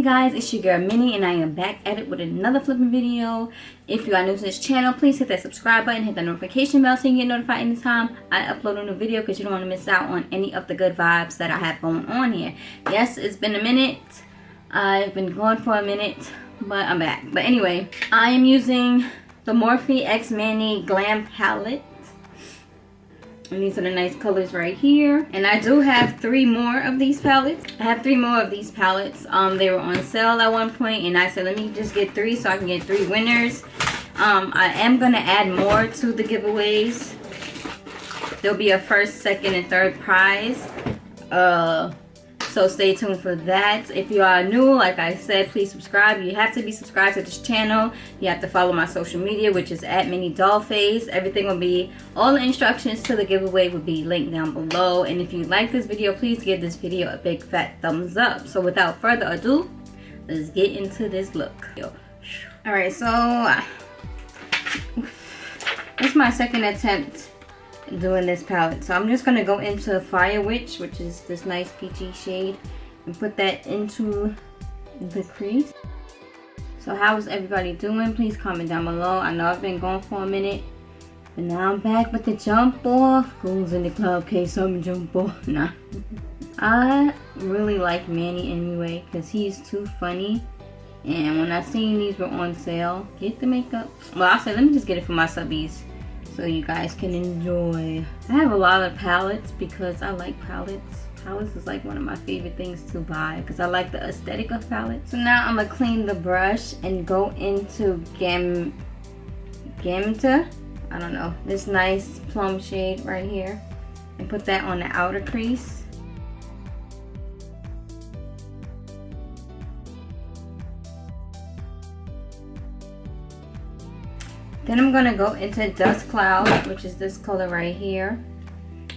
guys, it's your girl Minnie, and I am back at it with another flipping video. If you are new to this channel, please hit that subscribe button, hit that notification bell so you can get notified anytime I upload a new video, because you don't want to miss out on any of the good vibes that I have going on here. Yes, it's been a minute. I've been gone for a minute, but I'm back. But anyway, I am using the Morphe X Manny Glam Palette. And these are the nice colors right here. And I do have 3 more of these palettes. I have 3 more of these palettes. They were on sale at one point, and I said let me just get 3 so I can get 3 winners. I am gonna add more to the giveaways. There'll be a first, second, and third prize. So stay tuned for that. If you are new, like I said, please subscribe. You have to be subscribed to this channel. You have to follow my social media, which is at Minnie Dollface. Everything will be, all the instructions to the giveaway will be linked down below. And if you like this video, please give this video a big fat thumbs up. So without further ado, let's get into this look. Alright, so it's my second attempt doing this palette, so I'm just gonna go into Fire Witch, which is this nice peachy shade, and put that into the crease. So how is everybody doing? Please comment down below. I know I've been gone for a minute, but now I'm back with the jump off. Goes in the cloud case, I'm jump off. Nah. I really like Manny anyway, because he's too funny. And when I seen these were on sale, get the makeup. Well, I said let me just get it for my subbies, so you guys can enjoy. I have a lot of palettes because I like palettes. Palettes is like one of my favorite things to buy because I like the aesthetic of palettes. So now I'm gonna clean the brush and go into Gamta. I don't know, this nice plum shade right here, and put that on the outer crease. Then I'm going to go into Dust Cloud, which is this color right here.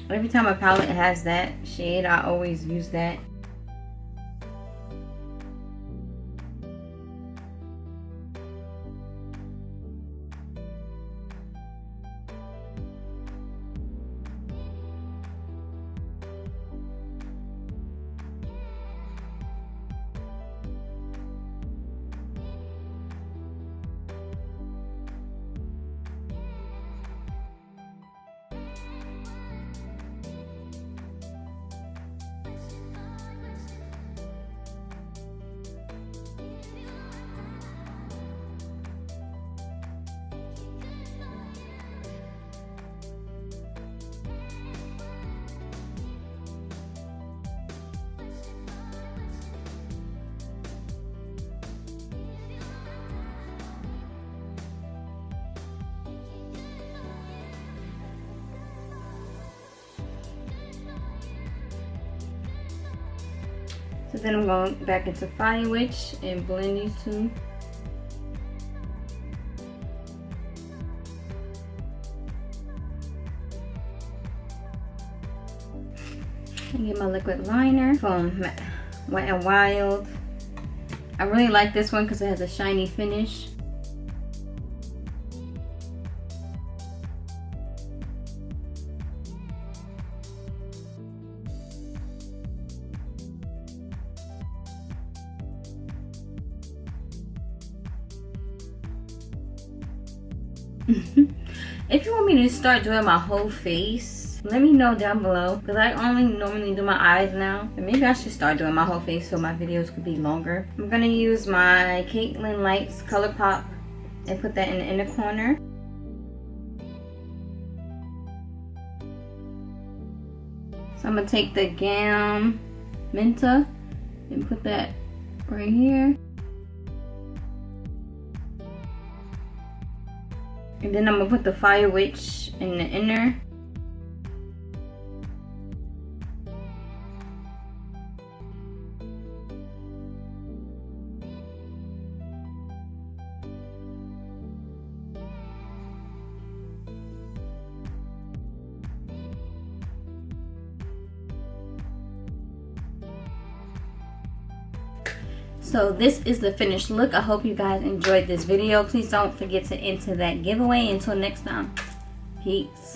Every time a palette has that shade, I always use that. So then I'm going back into Fire Witch and blend these two. And get my liquid liner from Wet n Wild. I really like this one because it has a shiny finish. If you want me to start doing my whole face, let me know down below, because I only normally do my eyes now, and maybe I should start doing my whole face so my videos could be longer. I'm gonna use my Caitlin Lights Color Pop and put that in the inner corner. So I'm gonna take the Gam Menta and put that right here. And then I'm gonna put the Fire Witch in the inner. So this is the finished look. I hope you guys enjoyed this video. Please don't forget to enter that giveaway. Until next time, peace.